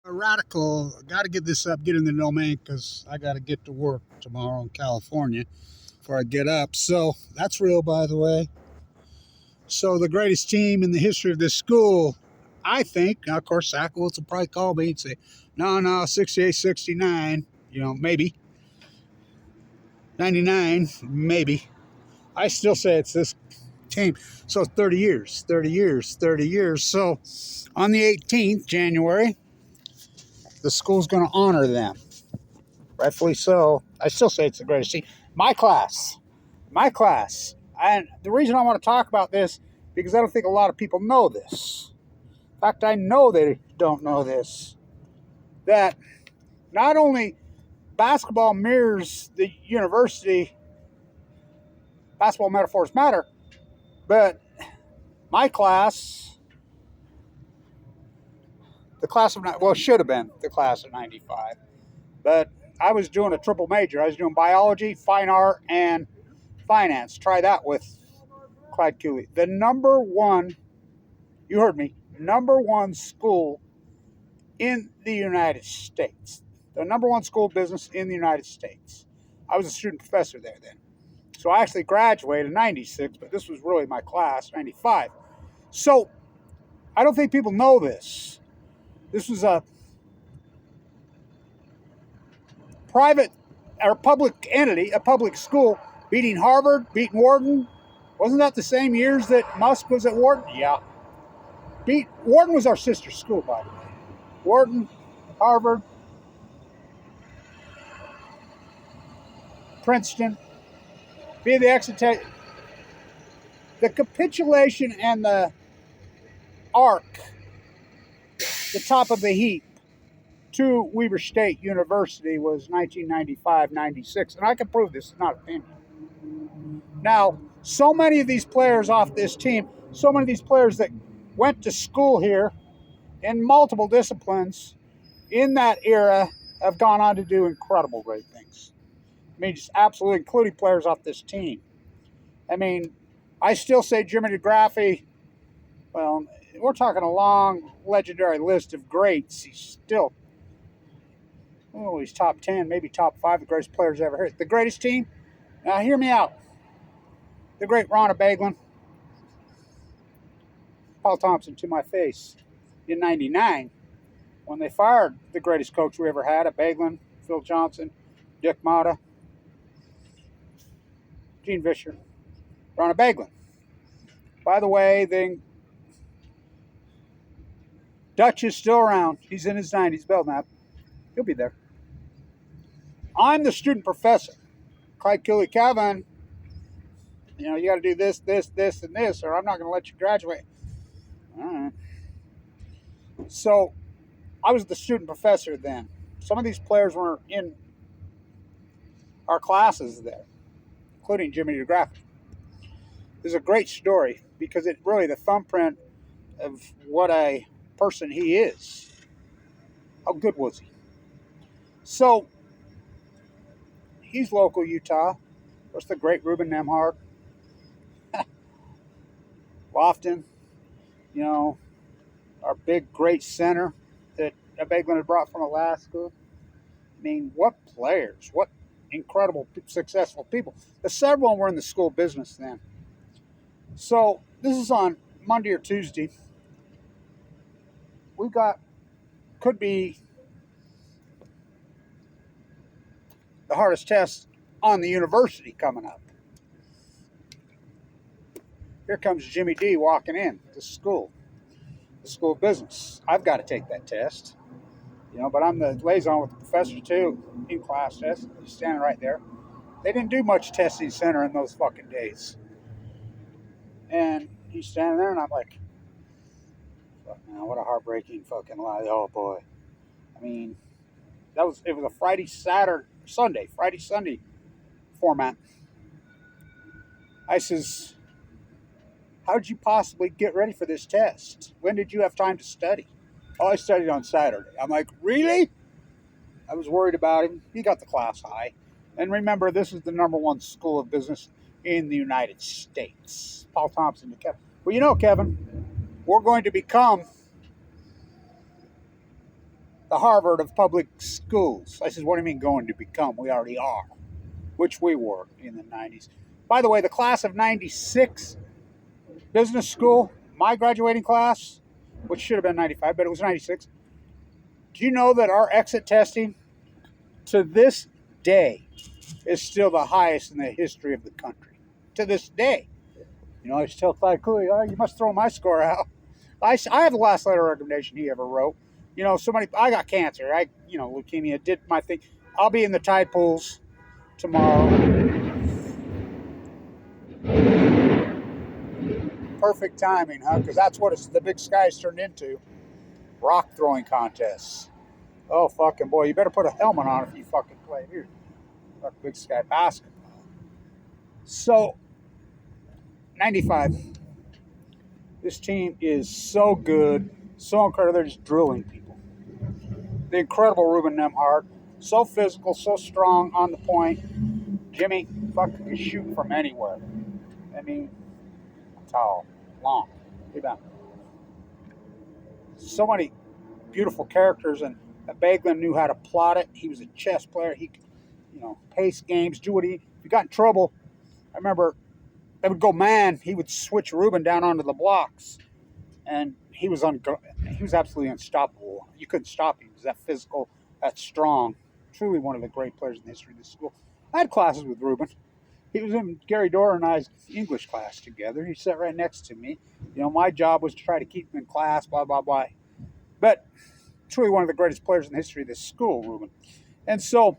A radical. Got to get this up, get in the domain because I got to get to work tomorrow in California before I get up. So that's real, by the way. So the greatest team in the history of this school, I think. Now, of course, Sackowitz will probably call me and say, no, 68, 69, maybe. 99, maybe. I still say it's this team. So 30 years, 30 years, 30 years. So on the 18th, January, the school's going to honor them. Rightfully so. I still say it's the greatest team. My class. And the reason I want to talk about this, because I don't think a lot of people know this. In fact, I know they don't know this. That not only basketball mirrors the university, basketball metaphors matter, but my class, should have been the class of 95, but I was doing a triple major. I was doing biology, fine art, and finance. Try that with Clyde Cooley. The number one, you heard me, number one school in the United States. The number one school of business in the United States. I was a student professor there then. So I actually graduated in 96, but this was really my class, 95. So I don't think people know this. This was a private or public entity, a public school, beating Harvard, beating Wharton. Wasn't that the same years that Musk was at Wharton? Yeah. Wharton was our sister school, by the way. Wharton, Harvard, Princeton. Via the exit, the capitulation and the arc, the top of the heap to Weber State University was 1995-96, and I can prove this is not opinion. Now, so many of these players off this team, so many of these players that went to school here in multiple disciplines in that era have gone on to do incredible great things. I mean, just absolutely, including players off this team. I mean, I still say Jimmy DeGraffy, well, we're talking a long, legendary list of greats. He's still, he's top 10, maybe top 5, the greatest players ever hit. The greatest team? Now, hear me out. The great Ronna Baglin, Paul Thompson to my face in 99 when they fired the greatest coach we ever had at Baglin, Phil Johnson, Dick Motta, Gene Vischer, Ronna Baglin. By the way, Dutch is still around. He's in his 90s, Belknap. He'll be there. I'm the student professor. Clyde Cooley, Kevin, you got to do this, and this, or I'm not going to let you graduate. All right. So I was the student professor then. Some of these players were in our classes there, including Jimmy DeGraffy. This is a great story because it's really the thumbprint of what a person he is. How good was he? So he's local Utah. Of course, the great Ruben Nemhard. Lofton, our big, great center that Baglin had brought from Alaska. I mean, what players, what incredible, successful people. The several were in the school business then. So this is on Monday or Tuesday. Could be the hardest test on the university coming up. Here comes Jimmy D walking in to school, the school of business. I've got to take that test, but I'm the liaison with the professor too, in class test. He's standing right there. They didn't do much testing center in those fucking days. And he's standing there, and I'm like, fuck, man, what a heartbreaking fucking lie. Oh, boy. I mean, it was a Friday, Sunday format. I says, how did you possibly get ready for this test? When did you have time to study? Oh, I studied on Saturday. I'm like, really? I was worried about him. He got the class high. And remember, this is the number one school of business in the United States. Paul Thompson to Kevin. Well, Kevin, we're going to become the Harvard of public schools. I says, what do you mean going to become? We already are, which we were in the 90s. By the way, the class of 96 business school, my graduating class, which should have been 95, but it was 96. Do you know that our exit testing to this day is still the highest in the history of the country? To this day. You know, I just tell Clyde Cooley, oh, you must throw my score out. I have the last letter of recommendation he ever wrote. You know, I got cancer. Leukemia, did my thing. I'll be in the tide pools tomorrow. Perfect timing, huh? Because that's what the Big Sky's turned into. Rock throwing contests. Oh, fucking boy, you better put a helmet on if you fucking play here. Fuck Big Sky basketball. So, 95. This team is so good, so incredible. They're just drilling people. The incredible Ruben Nemhard. So physical, so strong on the point. Jimmy fucking can shoot from anywhere. I mean, tall, long, rebound. So many beautiful characters, and Baglin knew how to plot it. He was a chess player. He could, pace games, do what if you got in trouble. I remember they would go man. He would switch Ruben down onto the blocks, and he was absolutely unstoppable. You couldn't stop him. He was that physical, that strong. Truly one of the great players in the history of this school. I had classes with Ruben. He was in Gary Dorr and I's English class together. He sat right next to me. My job was to try to keep him in class, blah, blah, blah. But truly one of the greatest players in the history of this school, Ruben. And so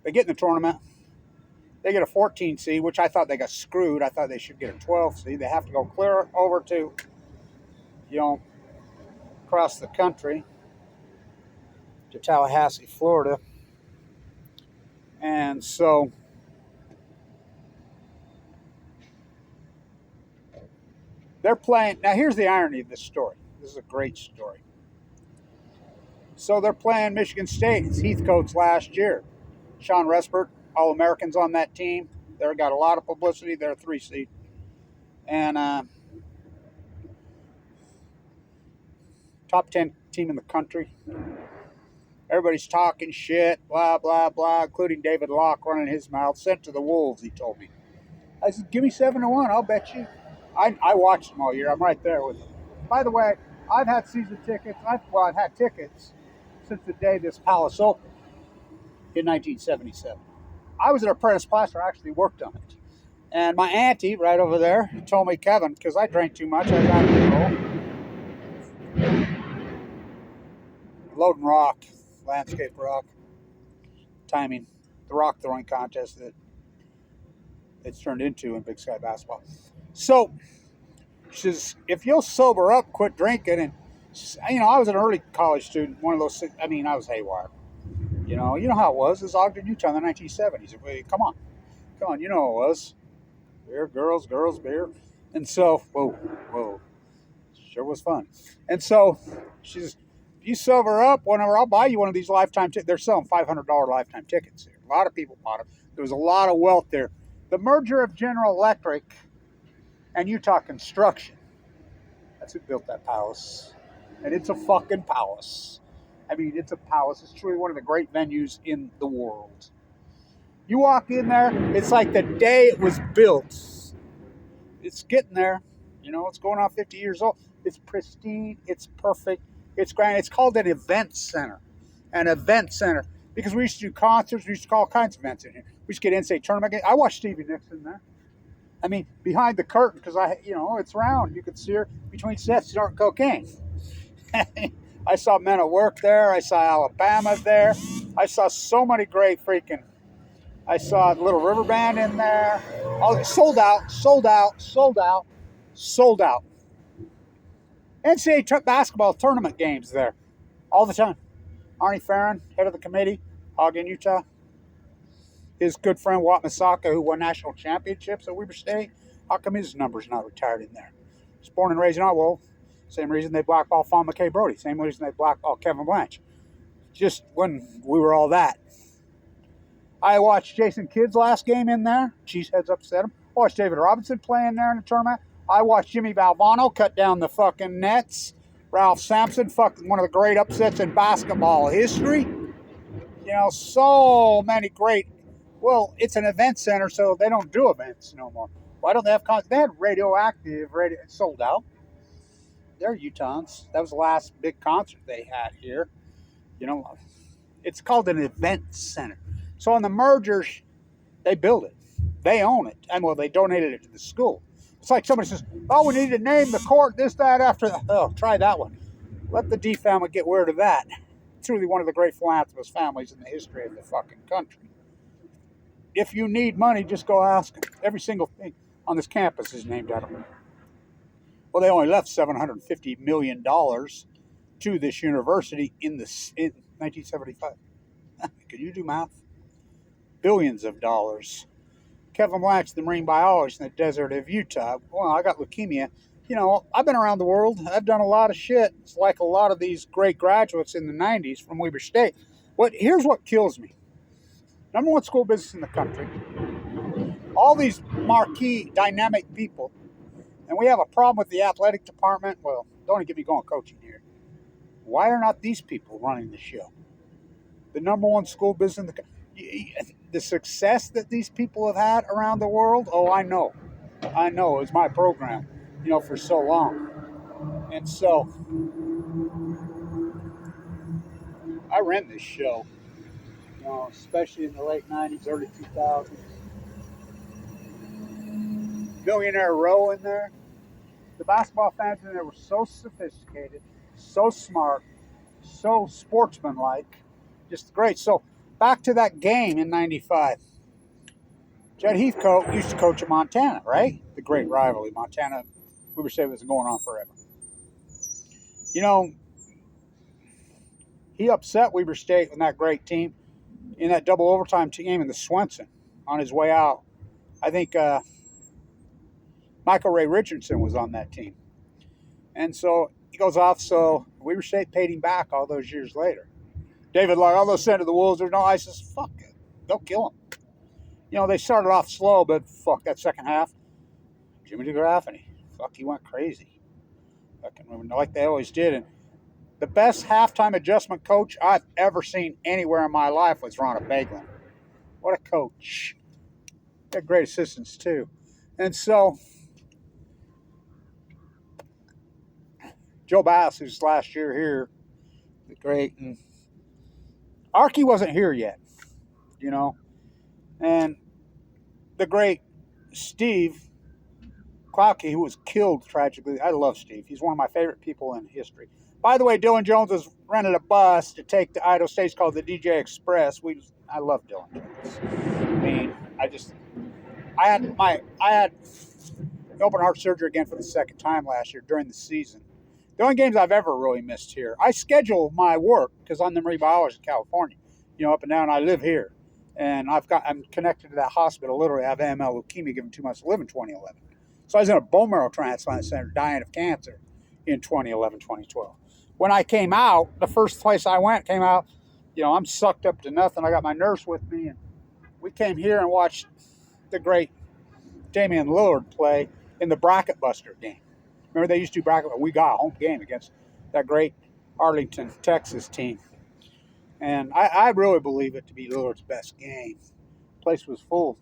they get in the tournament. They get a 14 seed, which I thought they got screwed. I thought they should get a 12 seed. They have to go clear over to, across the country to Tallahassee, Florida. And so they're playing. Now, here's the irony of this story. This is a great story. So they're playing Michigan State. It's Heathcote's last year. Sean Respert, All-Americans on that team. They got a lot of publicity. They're a 3 seed. And top 10 team in the country. Everybody's talking shit, blah, blah, blah, including David Locke running his mouth. Sent to the Wolves, he told me. I said, give me 7-1, I'll bet you. I watched them all year. I'm right there with them. By the way, I've had season tickets. I've had tickets since the day this Palace opened in 1977. I was an apprentice plasterer. I actually worked on it. And my auntie, right over there, told me, Kevin, because I drank too much, I was out of control. Loading rock, landscape rock, timing, the rock throwing contest that it's turned into in Big Sky basketball. So, she says, if you'll sober up, quit drinking. And, I was an early college student, one of those, I was haywire. You know how it was. It was Ogden, Utah in the 1970s. Come on, you know how it was. Beer, girls, beer. And so, whoa, sure was fun. And so, she says, if you sober up, whenever, I'll buy you one of these lifetime tickets. They're selling $500 lifetime tickets here. A lot of people bought them. There was a lot of wealth there. The merger of General Electric and Utah Construction. That's who built that palace. And it's a fucking palace. It's a palace. It's truly one of the great venues in the world. You walk in there, it's like the day it was built. It's getting there. It's going on 50 years old. It's pristine. It's perfect. It's grand. It's called an event center. An event center. Because we used to do concerts. We used to call all kinds of events in here. We used to get NCAA tournament games. I watched Stevie Nicks in there. Behind the curtain, because it's round. You could see her between sets snorting cocaine. I saw Men at Work there. I saw Alabama there. I saw so many great I saw Little River Band in there. All sold out. NCAA basketball tournament games there all the time. Arnie Farron, head of the committee, Ogden, Utah. His good friend Wat Misaka, who won national championships at Weber State. How come his number's not retired in there? He's born and raised in Otwell. Same reason they blackballed Fawn McKay Brody. Same reason they blackballed Kevin Blanch. Just when we were all that. I watched Jason Kidd's last game in there. Cheeseheads upset him. I watched David Robinson play in there in the tournament. I watched Jimmy Valvano cut down the fucking nets. Ralph Sampson, one of the great upsets in basketball history. So many great. Well, it's an event center, so they don't do events no more. Why don't they have concerts? They had Radioactive, sold out. They're Utahns. That was the last big concert they had here. It's called an event center. So on the mergers, they build it. They own it. And they donated it to the school. It's like somebody says, oh, we need to name the court this, that, after that. Oh, try that one. Let the D family get word of that. It's really one of the great philanthropist families in the history of the fucking country. If you need money, just go ask them. Every single thing on this campus is named after them. Well, they only left $750 million to this university in 1975. Can you do math? Billions of dollars. Kevin Blanch, the marine biologist in the desert of Utah. Well, I got leukemia. I've been around the world. I've done a lot of shit. It's like a lot of these great graduates in the 90s from Weber State. Here's what kills me. Number one school business in the country. All these marquee, dynamic people. And we have a problem with the athletic department. Well, don't even get me going coaching here. Why are not these people running the show? The number one school business in the country. The success that these people have had around the world, I know. It was my program, for so long. And so I ran this show, especially in the late 90s, early 2000s. Millionaire Row in there. The basketball fans in there were so sophisticated, so smart, so sportsmanlike, just great. So back to that game in 95. Jed Heathcote used to coach at Montana, right? The great rivalry. Montana, Weber State was going on forever. He upset Weber State in that great team in that double overtime game in the Swenson on his way out. I think Michael Ray Richardson was on that team. And so he goes off, so Weber State paid him back all those years later. David Lark, all those sent to the Wolves, there's no ice. Says, fuck it. They'll kill him. They started off slow, but fuck that second half. Jimmy DeGraff, and he went crazy. Like they always did. And the best halftime adjustment coach I've ever seen anywhere in my life was Ronald Baglin. What a coach. He had great assistants, too. And so, Joe Bass, who's last year here, the great, and Archie wasn't here yet, and the great Steve Klauke, who was killed tragically. I love Steve. He's one of my favorite people in history. By the way, Dylan Jones has rented a bus to take to Idaho State. It's called the DJ Express. I love Dylan Jones. I had open heart surgery again for the second time last year during the season. The only games I've ever really missed here. I schedule my work because I'm the marine biologist in California, up and down. I live here, and I'm connected to that hospital. Literally, I have AML leukemia, given 2 months to live in 2011. So I was in a bone marrow transplant center, dying of cancer in 2011, 2012. When I came out, the first place I went, I'm sucked up to nothing. I got my nurse with me, and we came here and watched the great Damian Lillard play in the Bracket Buster game. Remember they used to do bracket, but we got a home game against that great Arlington, Texas team. And I really believe it to be Lillard's best game. The place was full,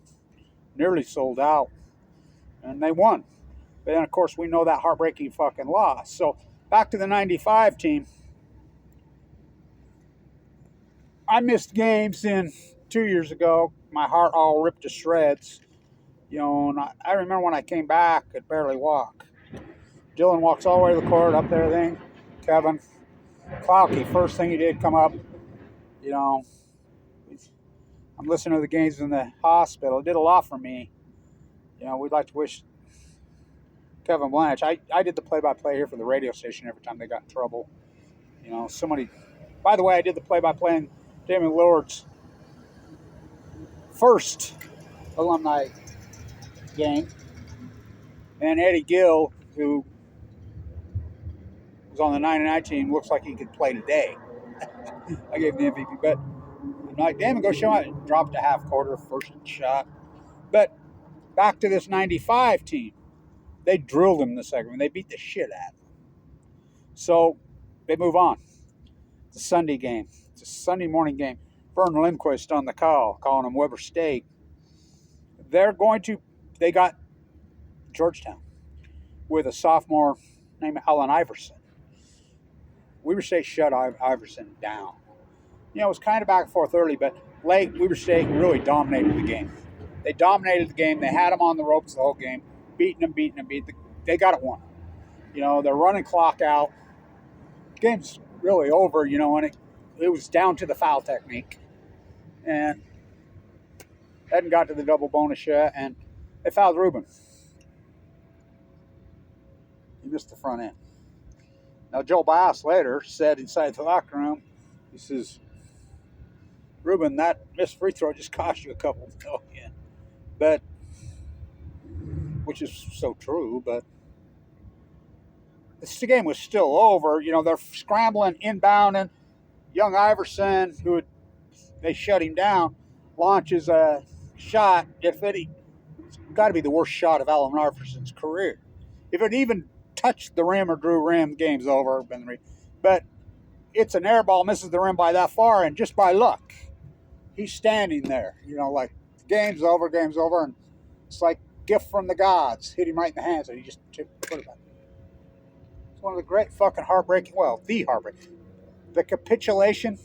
nearly sold out, and they won. But then, of course, we know that heartbreaking fucking loss. So back to the 95 team. I missed games in 2 years ago. My heart all ripped to shreds. And I remember when I came back, I could barely walk. Dylan walks all the way to the court, up there thing. Kevin Klauke, first thing he did, come up. I'm listening to the games in the hospital. It did a lot for me. We'd like to wish Kevin Blanch. I did the play-by-play here for the radio station every time they got in trouble. By the way, I did the play-by-play in Damian Lillard's first alumni game. And Eddie Gill, who was on the 99 team, looks like he could play today. I gave him the MVP, but I'm like, damn it, go show out. Dropped a half quarter, first shot. But back to this 95 team. They drilled him in the second one. They beat the shit out of him. So they move on. It's a Sunday game. It's a Sunday morning game. Vern Lindquist on the call, calling them Weber State. They got Georgetown with a sophomore named Allen Iverson. Weber State shut Iverson down. It was kind of back and forth early, but late, Weber State really dominated the game. They dominated the game. They had them on the ropes the whole game, beating them. They got it won. They're running clock out. The game's really over, and it was down to the foul technique. And hadn't got to the double bonus yet, and they fouled Rubin. He missed the front end. Now, Joe Bass later said inside the locker room, he says, Rubin, that missed free throw just cost you a couple million. But, which is so true, but the game was still over. They're scrambling, inbounding. Young Iverson, they shut him down, launches a shot. It's got to be the worst shot of Allen Iverson's career. If it even touched the rim or drew rim, the game's over. But it's an air ball, misses the rim by that far, and just by luck, he's standing there. Like, game's over, and it's like gift from the gods. Hit him right in the hands, and he just put it back. It's one of the great fucking the capitulation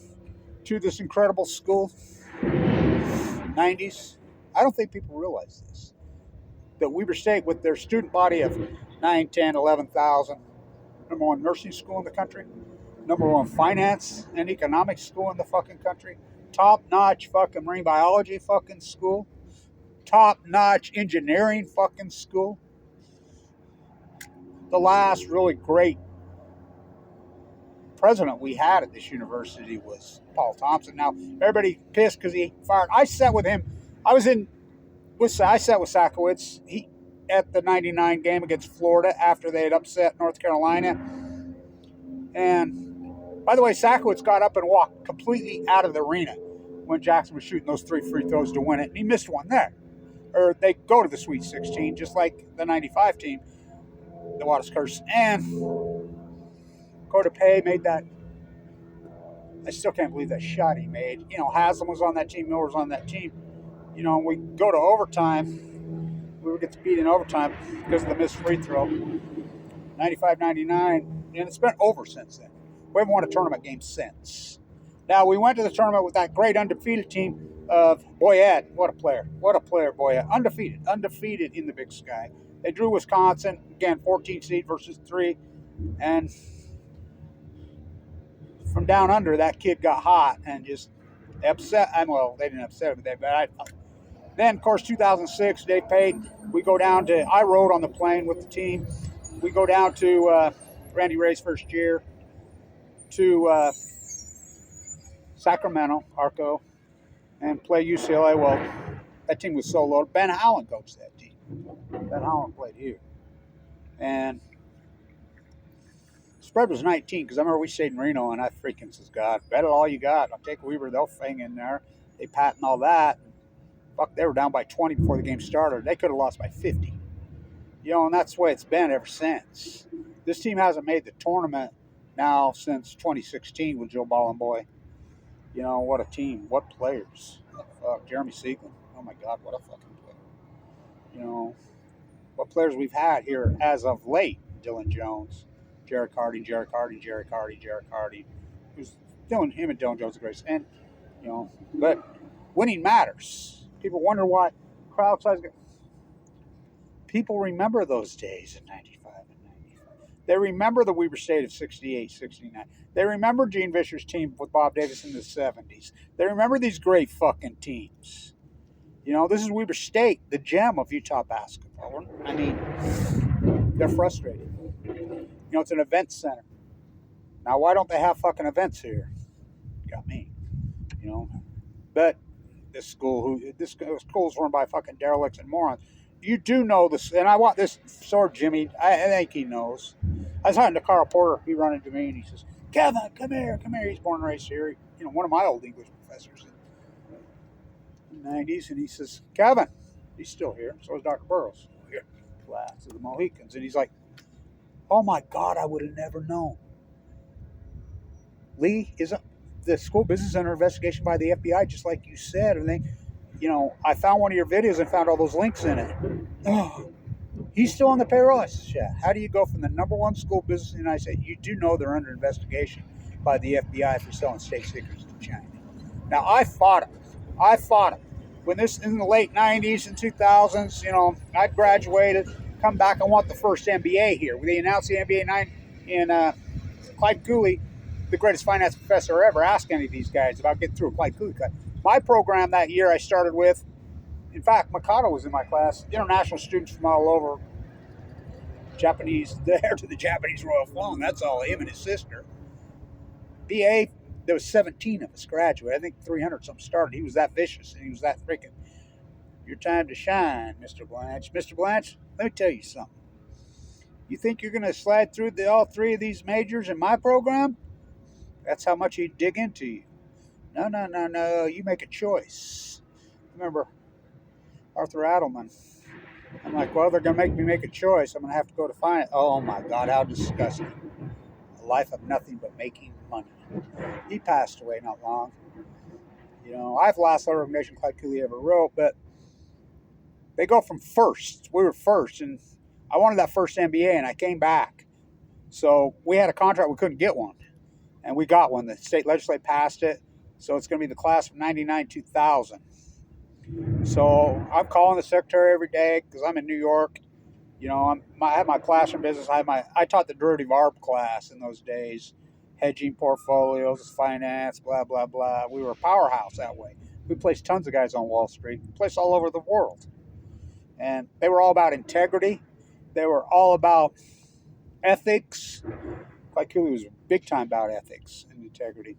to this incredible school, 90s. I don't think people realize this. That Weber State, with their student body of 9, 10, 11,000, number one nursing school in the country, number one finance and economics school in the fucking country, top-notch fucking marine biology fucking school, top-notch engineering fucking school. The last really great president we had at this university was Paul Thompson. Now, everybody pissed because he fired. I sat with him. I sat with Sakowitz at the 99 game against Florida after they had upset North Carolina. And, by the way, Sakowitz got up and walked completely out of the arena when Jackson was shooting those 3 free throws to win it. And he missed one there. Or they go to the Sweet 16, just like the 95 team, the Waters Curse. And Cortepay made that. I still can't believe that shot he made. Haslam was on that team, Miller was on that team. We go to overtime. We would get beat in overtime because of the missed free throw. 95-99, and it's been over since then. We haven't won a tournament game since. Now, we went to the tournament with that great undefeated team of Boyette. What a player, Boyette. Undefeated in the Big Sky. They drew Wisconsin, again, 14 seed versus 3, and from down under, that kid got hot and just upset. Well, they didn't upset him, but then, of course, 2006, Dave Pate, I rode on the plane with the team. We go down to Randy Ray's first year to Sacramento, Arco, and play UCLA. Well, that team was so loaded. Ben Howland coached that team. Ben Howland played here. And spread was 19, because I remember we stayed in Reno, and I freaking says, God, bet it all you got. I'll take Weber, they'll hang in there. They patent all that. Fuck, they were down by 20 before the game started. They could have lost by 50. And that's the way it's been ever since. This team hasn't made the tournament now since 2016 with Joe Ball and Boy. What a team. What players. Fuck, Jeremy Sieglin. Oh, my God, what a fucking player. What players we've had here as of late. Dylan Jones, Jared Harding. Who's him and Dylan Jones are great. And, but winning matters. People wonder why crowd size. People remember those days in 95 and 95. They remember the Weber State of 68, 69. They remember Gene Vischer's team with Bob Davis in the 70s. They remember these great fucking teams. This is Weber State, the gem of Utah basketball. I mean, they're frustrated. It's an event center. Now, why don't they have fucking events here? Got me. But this school's run by fucking derelicts and morons. You do know this, and I want this sword, Jimmy. I think he knows. I was talking to Carl Porter. He ran into me and he says, Kevin, come here. He's born and raised here. One of my old English professors in the 90s. And he says, Kevin, he's still here. So is Dr. Burroughs. Class of the Mohicans. And he's like, oh my God, I would have never known. Lee, isn't the school business under investigation by the FBI, just like you said? And they, I found one of your videos and found all those links in it. Oh, he's still on the payroll? I said, yeah. How do you go from the number one school business in the United States? You do know they're under investigation by the FBI for selling state secrets to China. Now, I fought him. When this in the late 90s and 2000s, I graduated, come back, I want the first MBA here. They announced the MBA in Clyde Cooley, the greatest finance professor ever, asked any of these guys about getting through a Clyde Cooley class. My program that year I started with, in fact, Mikado was in my class, international students from all over, Japanese, there to the Japanese Royal Phone, that's all, him and his sister. BA, there was 17 of us graduated. I think 300 something started. He was that vicious and he was that freaking, your time to shine, Mr. Blanch. Mr. Blanch, let me tell you something. You think you're going to slide through all three of these majors in my program? That's how much he'd dig into you. No. You make a choice. Remember Arthur Adelman. I'm like, well, they're going to make me make a choice. I'm going to have to go to finance. Oh, my God, how disgusting. A life of nothing but making money. He passed away not long. I've the last letter of nation Clyde Cooley ever wrote, but they go from first. We were first, and I wanted that first MBA, and I came back. So we had a contract. We couldn't get one, and we got one. The state legislature passed it, so it's going to be the class of 99-2000. So I'm calling the secretary every day because I'm in New York. I have my classroom business. I taught the derivative arb class in those days, hedging portfolios, finance, blah, blah, blah. We were a powerhouse that way. We placed tons of guys on Wall Street, placed all over the world. And they were all about integrity. They were all about ethics. Clyde Cooley was big time about ethics and integrity.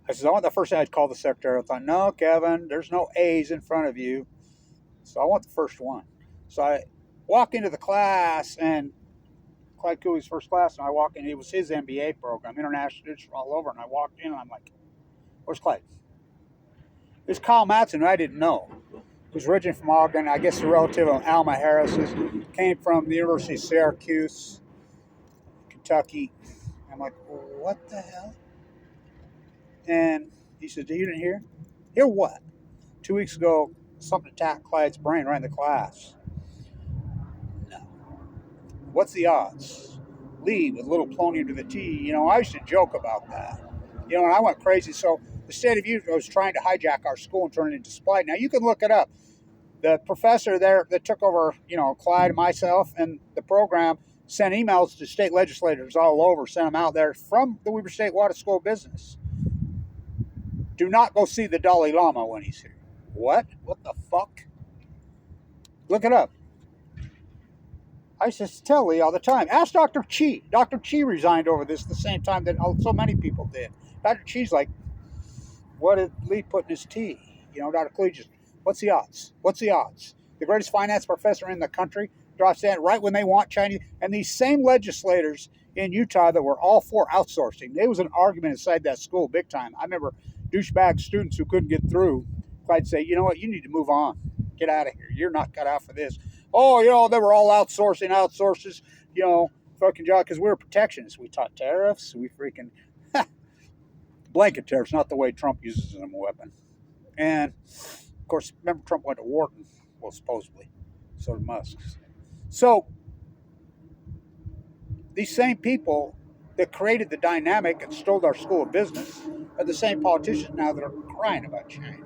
I said, I want the first thing. I'd call the secretary. I thought, no, Kevin, there's no A's in front of you. So I want the first one. So I walk into the class, and Clyde Cooley's first class, and I walk in. It was his MBA program, international students from all over. And I walked in, and I'm like, where's Clyde? There's Kyle Matson, who I didn't know. Who's originally from Ogden. I guess a relative of Alma Harris's. Came from the University of Syracuse, Kentucky. I'm like, what the hell? And he said, you didn't hear? Hear what? 2 weeks ago, something attacked Clyde's brain right in the class. No. What's the odds? Lee with a little pony to the T. I used to joke about that. And I went crazy. So the state of Utah was trying to hijack our school and turn it into Splite. Now, you can look it up. The professor there that took over, Clyde, myself, and the program sent emails to state legislators all over, sent them out there from the Weber State Water School of Business. Do not go see the Dalai Lama when he's here. What? What the fuck? Look it up. I used to tell Lee all the time. Ask Dr. Chi. Dr. Chi resigned over this the same time that so many people did. Dr. Chi's like, what did Lee put in his tea? Dr. Cooley just, what's the odds? What's the odds? The greatest finance professor in the country drops that right when they want Chinese. And these same legislators in Utah that were all for outsourcing. There was an argument inside that school big time. I remember douchebag students who couldn't get through. I'd say, you know what, you need to move on. Get out of here. You're not cut out for this. Oh, they were all outsources, fucking job, because we were protectionists. We taught tariffs. We freaking, blanket tariffs, not the way Trump uses them a weapon. And, of course, remember Trump went to Wharton, well, supposedly. So did Musk. So, these same people that created the dynamic and stole our school of business are the same politicians now that are crying about China.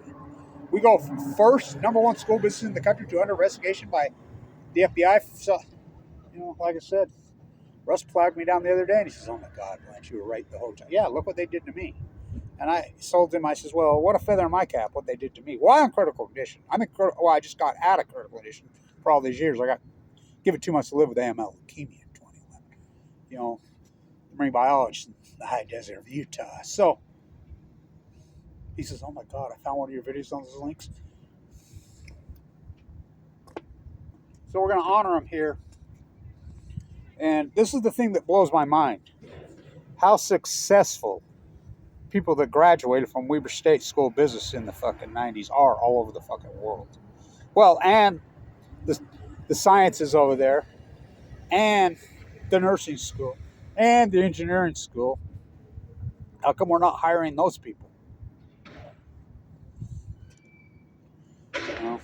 We go from first, number one school business in the country to under investigation by the FBI. So, like I said, Russ flagged me down the other day, and he says, oh, my God, Blanch, you were right the whole time. Yeah, look what they did to me. And I told him, I says, well, what a feather in my cap, what they did to me. Why on critical condition? I just got out of critical condition for all these years. I got given 2 months to live with AML leukemia in 2011. Marine biologist in the high desert of Utah. So, he says, oh my God, I found one of your videos on those links. So we're going to honor him here. And this is the thing that blows my mind. How successful people that graduated from Weber State School of Business in the fucking 90s are all over the fucking world. Well, and the sciences over there, and the nursing school, and the engineering school, How come we're not hiring those people? You know,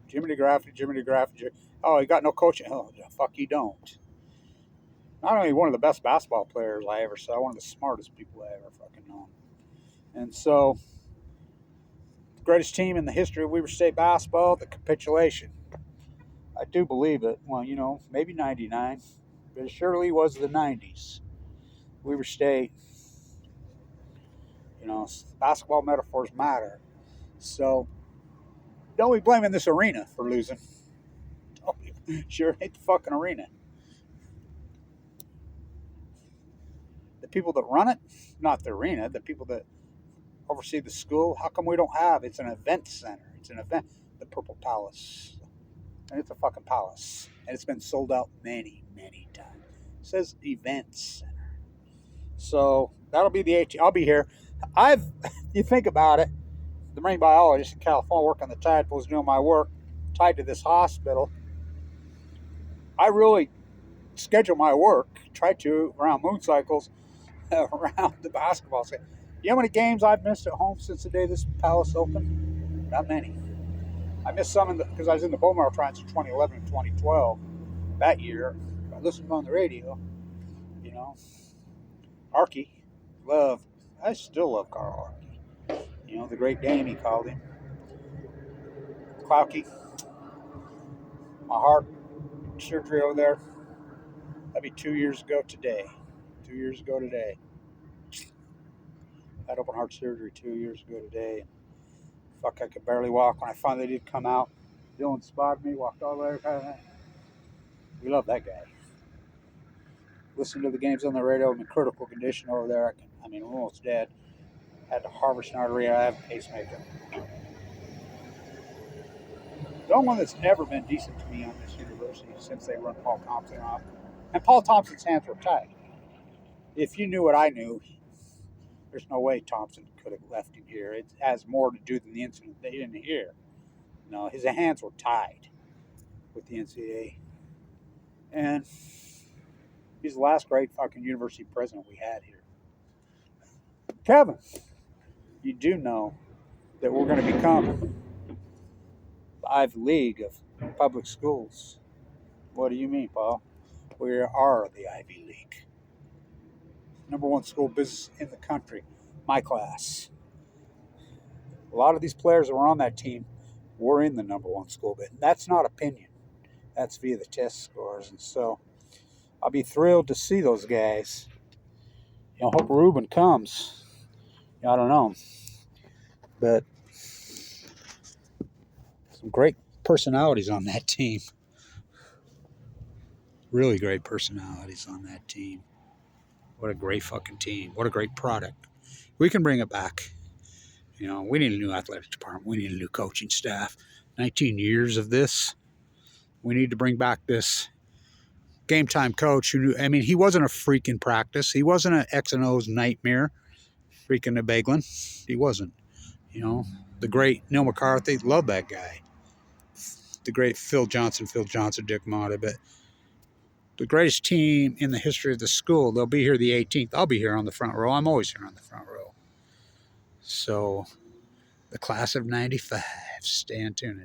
Jimmy DeGraff. Oh, you got no coaching. Oh, fuck, you don't. Not only one of the best basketball players I ever saw, one of the smartest people I ever fucking known. And so, the greatest team in the history of Weber State basketball, the capitulation. I do believe it. Well, maybe 99, but it surely was the 90s. Weber State, basketball metaphors matter. So, don't be blaming this arena for losing. Sure hate the fucking arena. The people that run it, not the arena, the people that oversee the school, how come we don't have? It's an event center. It's an event. The Purple Palace. And it's a fucking palace. And it's been sold out many, many times. It says event center. So that'll be the 18th. I'll be here. You think about it, the marine biologist in California working the tide pools, doing my work, tied to this hospital. I really schedule my work, try to, around moon cycles, around the basketball. You know how many games I've missed at home since the day this palace opened? Not many. I missed some because I was in the Bowmar Trials in 2011 and 2012. That year, I listened on the radio. Archie, I still love Carl Archie. The Great Dame, he called him. Clouky, my heart surgery over there, that'd be 2 years ago today. 2 years ago today. I had open heart surgery 2 years ago today. Fuck, I could barely walk. When I finally did come out, Dylan spotted me, walked all the way. We love that guy. Listen to the games on the radio. I'm in critical condition over there. I'm almost dead. Had to harvest an artery. I have a pacemaker. The only one that's ever been decent to me on this university since they run Paul Thompson off. And Paul Thompson's hands were tied. If you knew what I knew, there's no way Thompson could have left him here. It has more to do than the incident they didn't hear. No, his hands were tied with the NCAA. And he's the last great fucking university president we had here. Kevin, you do know that we're going to become the Ivy League of public schools. What do you mean, Paul? We are the Ivy League. Number one school business in the country. My class. A lot of these players that were on that team were in the number one school, but that's not opinion. That's via the test scores. And so I'll be thrilled to see those guys. Hope Ruben comes. I don't know. But some great personalities on that team. Really great personalities on that team. What a great fucking team. What a great product. We can bring it back. We need a new athletic department. We need a new coaching staff. 19 years of this. We need to bring back this game time coach who, he wasn't a freak in practice. He wasn't an X and O's nightmare. Freaking a Beglin. He wasn't. The great Neil McCarthy, loved that guy. The great Phil Johnson, Dick Motta, but the greatest team in the history of the school. They'll be here the 18th. I'll be here on the front row. I'm always here on the front row. So, the class of 95. Stay tuned.